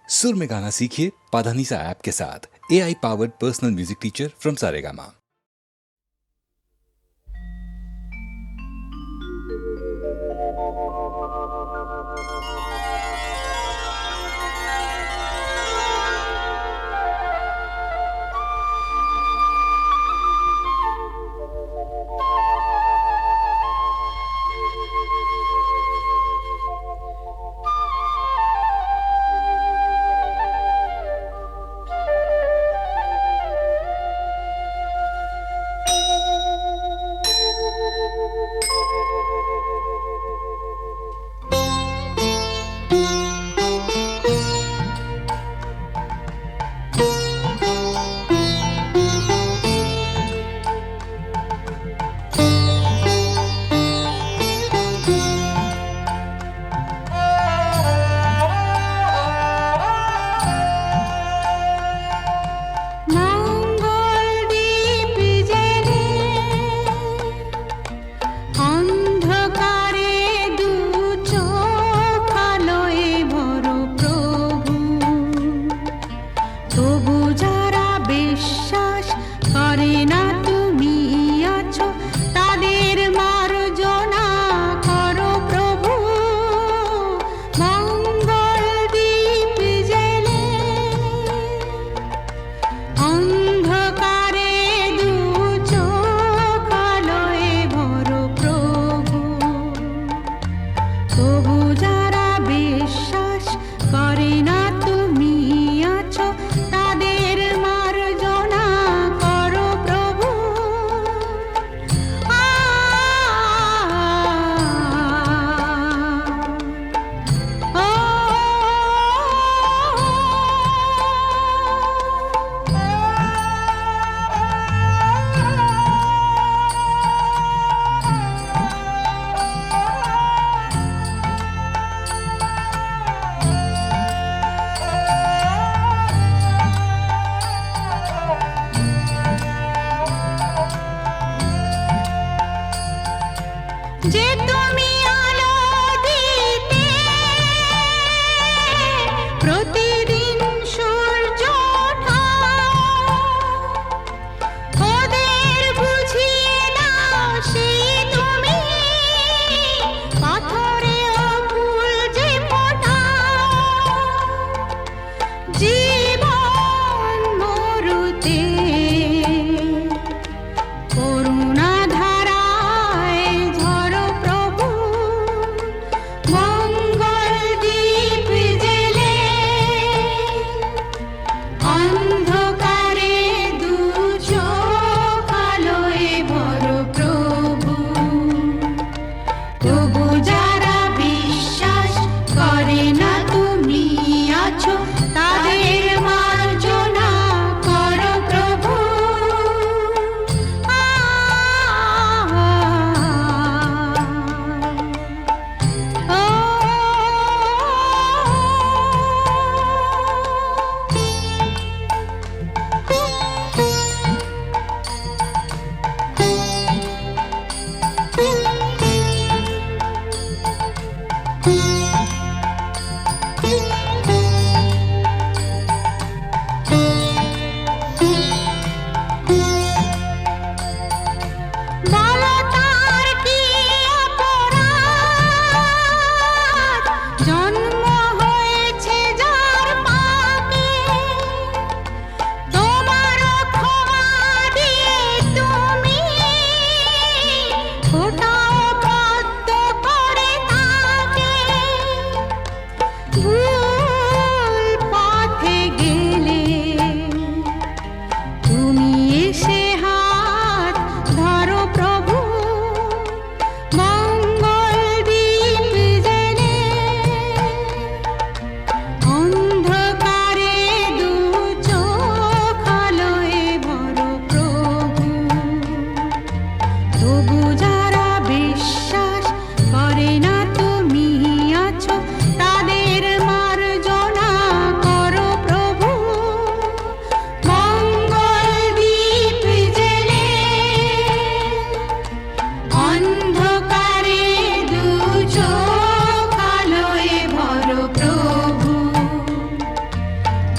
सुर में गाना सीखिए पाधानीसा ऐप के साथ। AI powered personal music teacher from Saregama.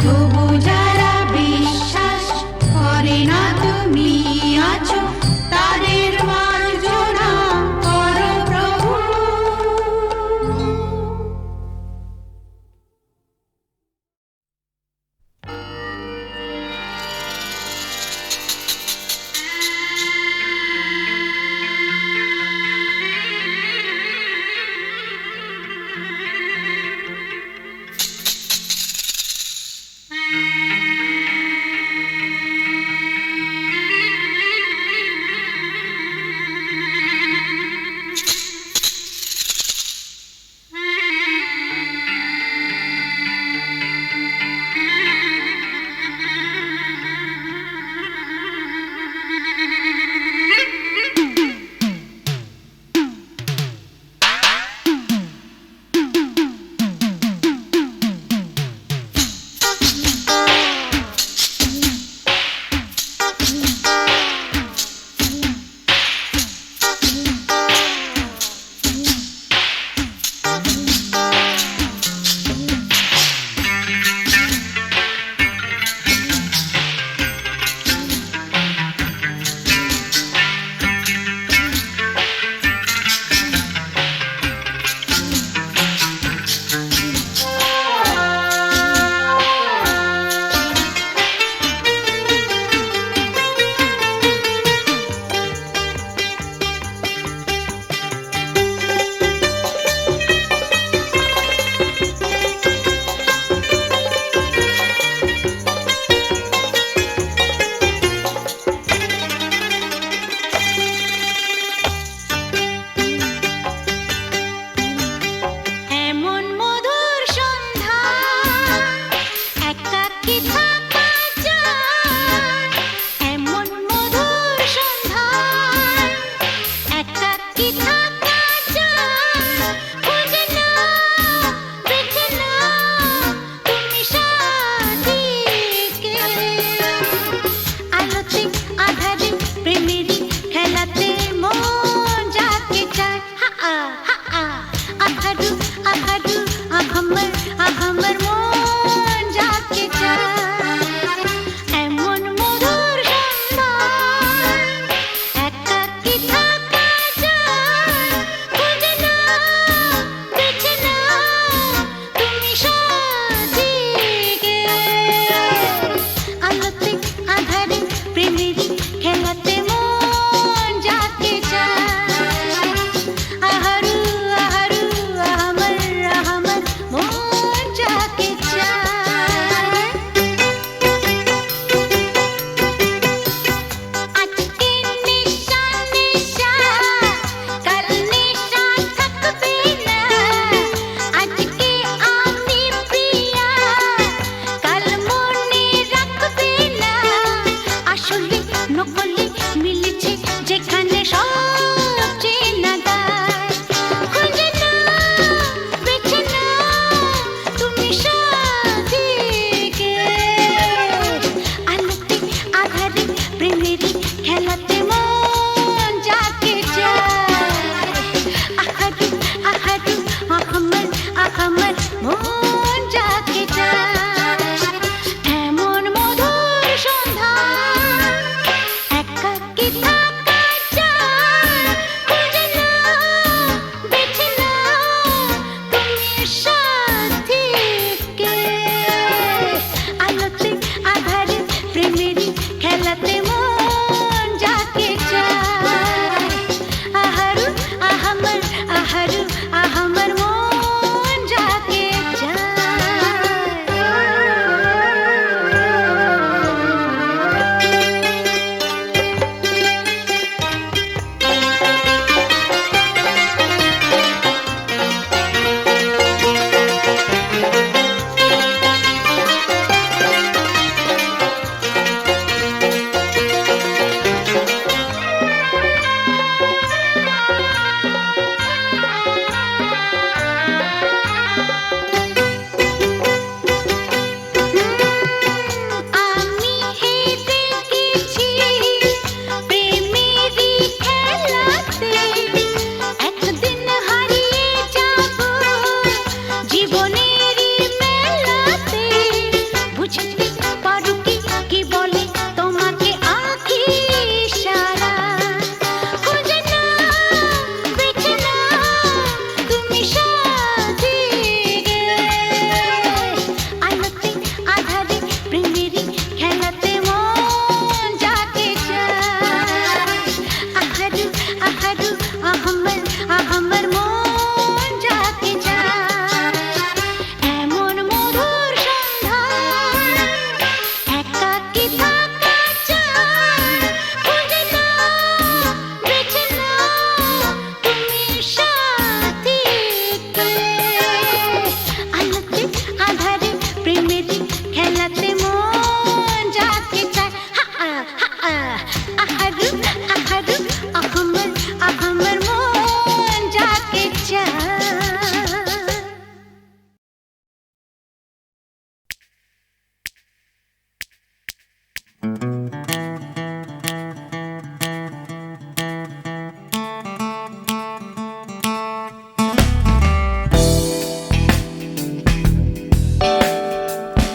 তবু যারা বিশ্বাস করে না তুমি আছো, তাদের মার্জনা করো প্রভু।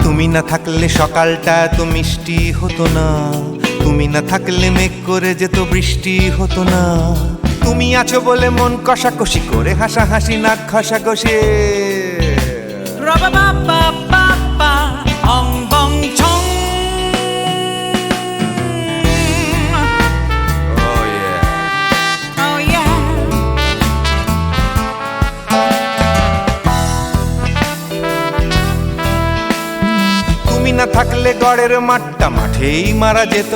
তুমি না থাকলে সকালটা এত মিষ্টি হতো না, তুমি না থাকলে মেঘ করে যেত বৃষ্টি হতো না। তুমি আছো বলে মন কষাকষি করে হাসাহাসি নাক ঘষাঘষি। তুমি না থাকলে গড়ের মাঠটা মাঠেই মারা যেত,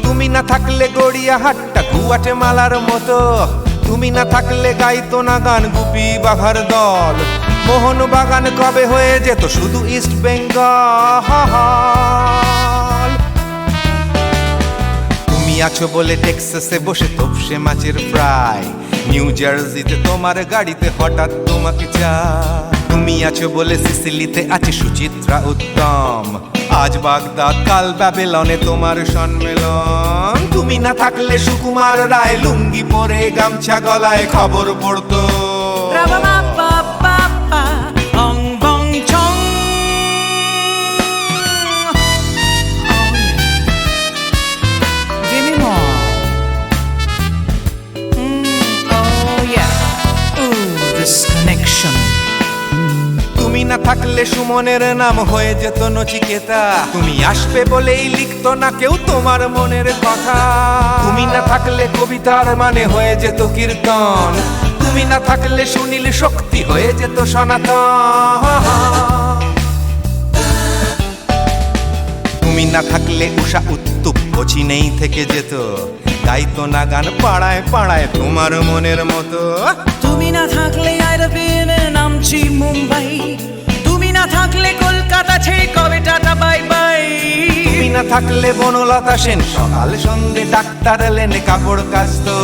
তুমি না থাকলে গড়িয়া হাটটা গুয়াটে মালার মতো। তুমি না থাকলে গাইতো না গান গুপি বাঘার দল, মোহন বাগান কবে হয়ে যেত শুধু ইস্ট বেঙ্গল। তুমি আছো বলে টেক্সাসে বসে তোপসে মাছের ফ্রাই, নিউ জার্সিতে তোমার গাড়িতে হঠাৎ তোমাকে চাই। তুমি আছো বলে সিসিলিতে আছে সুচিত্রা উত্তম, আজ বাগদাদ কাল ব্যাবিলনে তোমার সম্মেলন। তুমি না থাকলে সুকুমার রায় লুঙ্গি পরে গামছা গলায় খবর পড়তো। তুমি না থাকলে সুমনের নাম হয়ে যেত নচিকেতা, তুমি আসবে বলেই লিখতো না কেউ তোমার মনের কথা। তুমি না থাকলে কবিতার মানে হয়ে যেত কীর্তন, তুমি না থাকলে সুনীল শক্তি হয়ে যেত সনাতন। তুমি না থাকলে উষা উত্তুপ নেই থেকে যেত, গাইতো না গান পাড়ায় পাড়ায় তোমার মনের মতো। তুমি না থাকলে আইরবিনে নামছি মুম্বাই, তুমি না থাকলে কলকাতা ছেড়ে কবে টাটা বাই বাই। তুমি না থাকলে বনলতা সেন সকাল সন্ধে ডাক্তার লেনে কাপড় কাচতো।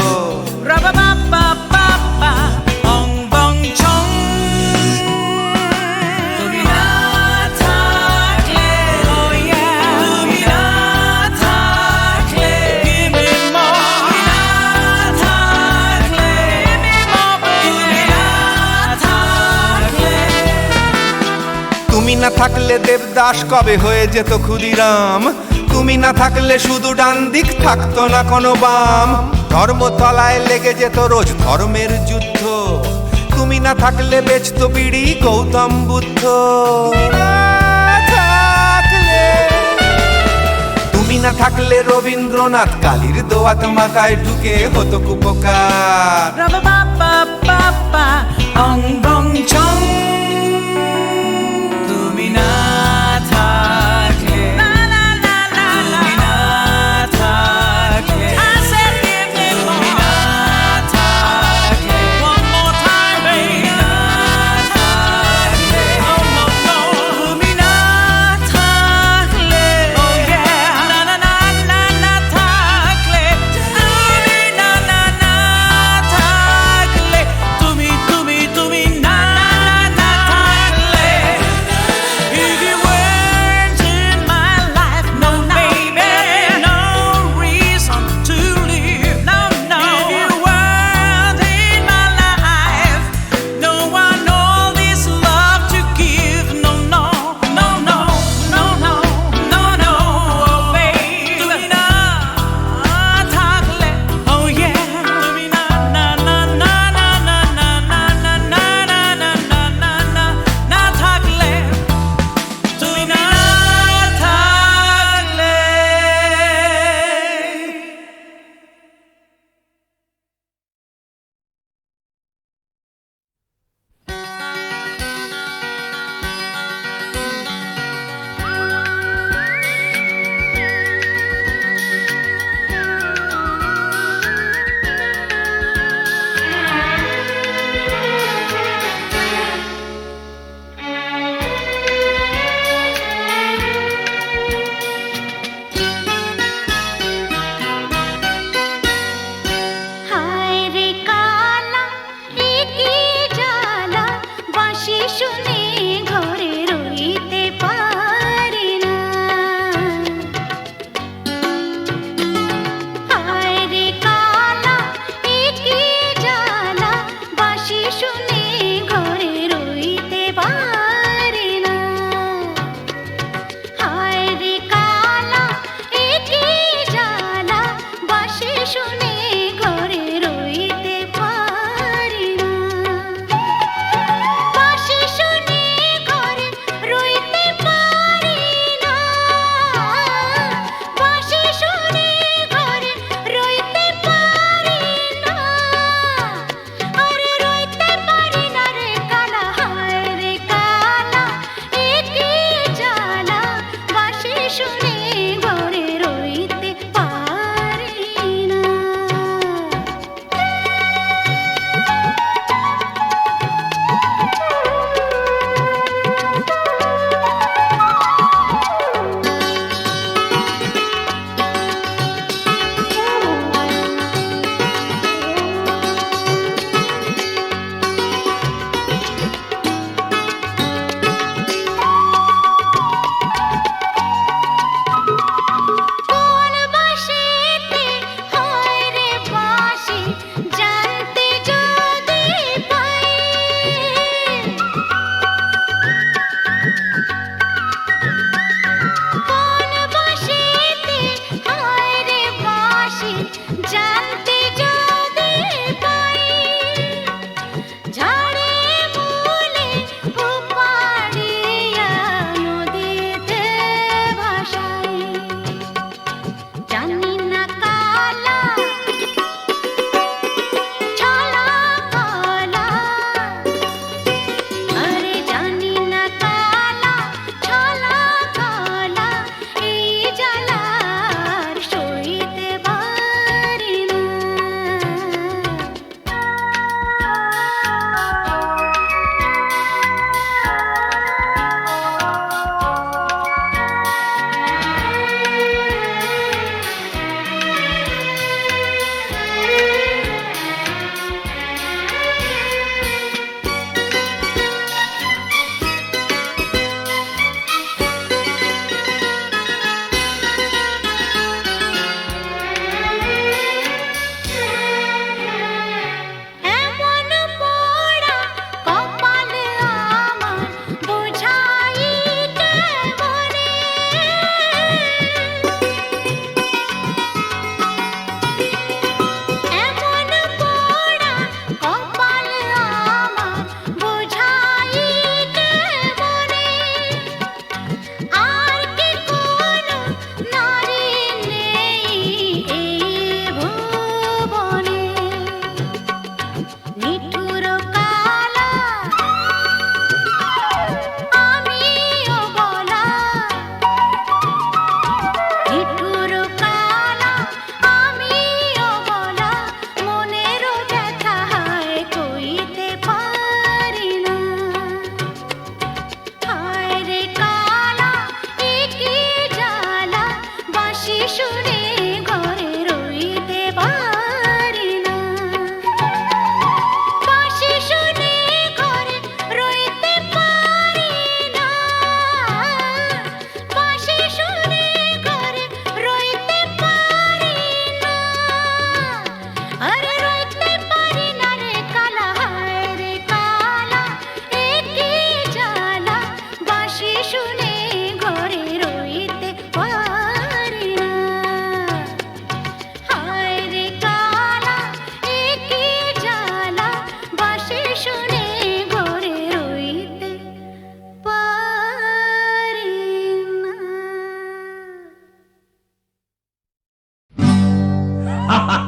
তুমি না থাকলে, তুমি না থাকলে, তুমি না থাকলে, তুমি না থাকলে। তুমি না থাকলে দেবদাস কবে হয়ে যেত ক্ষুদিরাম, তুমি না থাকলে শুধু ডান দিক থাকতো না কোনো বাম। ধর্মতলায় লেগে যেত রোজ ধর্মের যুদ্ধ, তুমি না থাকলে বেচতো বিড়ি গৌতম বুদ্ধ। তুমি না থাকলে রবীন্দ্রনাথ কালীর দোয়াত মাথায় ঢুকে হতো কুপকার। তুমি না থাকলে, তুমি না থাকলে, তুমি না থাকলে, one more time, baby, তুমি না থাকলে, তুমি না থাকলে, oh yeah, না না না না না থাকলে, তুমি না না না থাকলে, তুমি না না না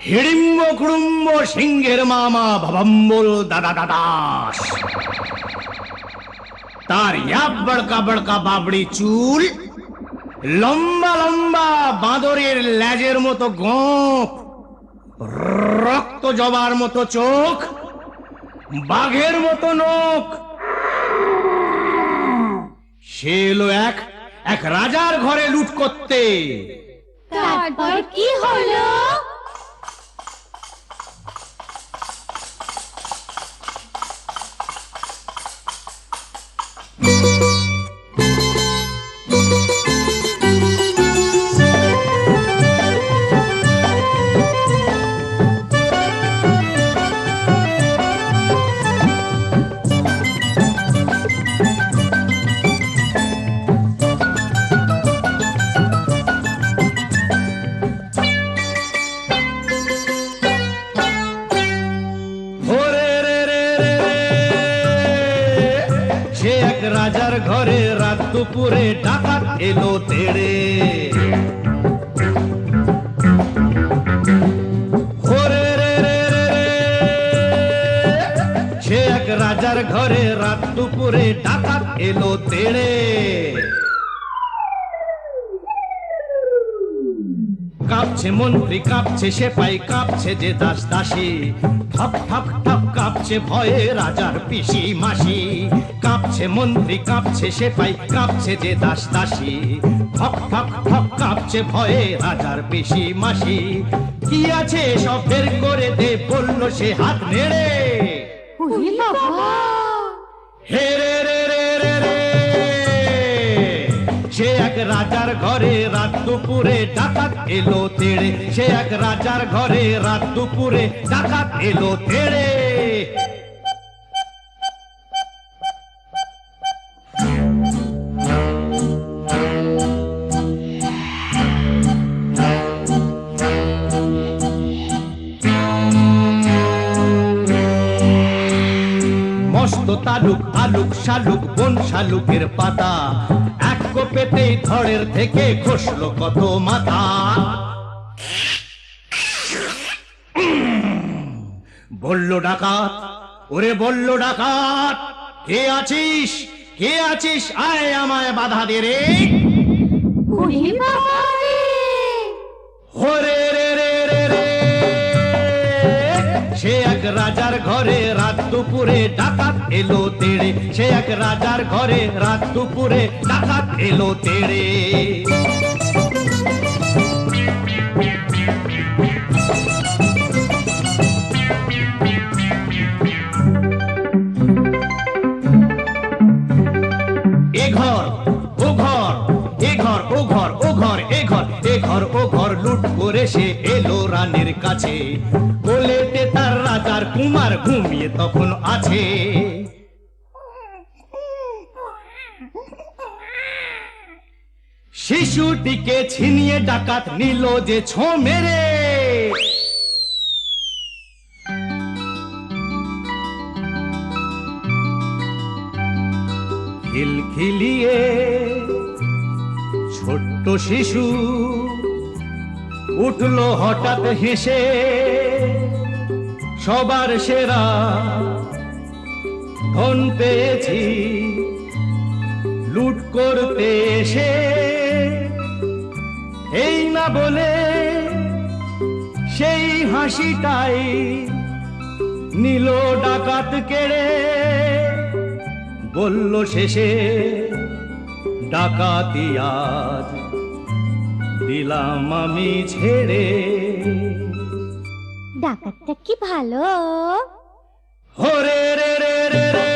হিড়িম্ব কুড়ুম্ব সিংহের মামা ভবম্বল দাদা দাদাস। তার ইয়াব বড়কা বড়কা বাবড়ি চুল, লম্বা লম্বা বাঁদরের লেজের মতো গোঁফ, রক্ত জবার মতো চোখ, বাঘের মতো নখ। সে এলো এক রাজার ঘরে লুট করতে। তারপর কি হলো? ওরে রে রে রে রে, সে এক রাজার ঘরে রাত দুপুরে ডাকাত এলো তেড়ে। ওরে রে রে রে রে, সে এক রাজার ঘরে রাত দুপুরে ডাকাত এলো তেড়ে। কাঁপছে মন্ত্রী, কাঁপছে সেপাই, কাঁপছে যে দাস দাসী, ঠক ঠক ঠক কাঁপছে ভয়ে রাজার পিসি মাসি। কাঁপছে মন্ত্রী, কাঁপছে সেপাই, কাঁপছে যে দাস দাসী, ঠক ঠক ঠক কাঁপছে ভয়ে রাজার পিসি মাসি। কি আছে সব বের করে দে, বলল সে হাত নেড়ে। ওরে বাবা! হে রে রে রে রে রে, সে এক রাজার ঘরে রাত দুপুরে ডাকাত এলো তেড়ে। সে এক রাজার ঘরে রাত দুপুরে ডাকাত এলো তেড়ে। মস্ত তালুক আলুক শালুক বন শালুকের পাতা, এক কোপেতেই ধড়ের থেকে খসলো কত মাথা। বলল ডাকাত, ওরে বলল ডাকাত, কে আছিস কে আছিস, আয় আমায় বাধা দে রে। ওরে বাবা রে! ওরে রে রে রে রে, সে এক রাজার ঘরে রাত দুপুরে ডাকাত এলো তেড়ে। সে এক রাজার ঘরে রাত দুপুরে ডাকাত এলো তেড়ে। এ ঘর ও ঘর, এ ঘর ও ঘর, ও ঘর এ ঘর, এ ঘর ও ঘর লুট করে সে এলো রানীর কাছে। কোলেতে তার রাজার কুমার ঘুমিয়ে তখন আছে। শিশুটিকে ছিনিয়ে ডাকাত নিল যে ছো মেরে। খিলখিলিয়ে ছোট্ট শিশু উঠলো হঠাৎ হেসে, সবার সেরা ধন পেয়েছি লুট করতে এসে। এই না বলে সেই হাসিটাই নিল ডাকাত কেড়ে। বলল শেষে ডাকাতি আজ দিলাম আমি ছেড়ে। ডাকাতটা কি ভালো! ওরে রে রে রে রে,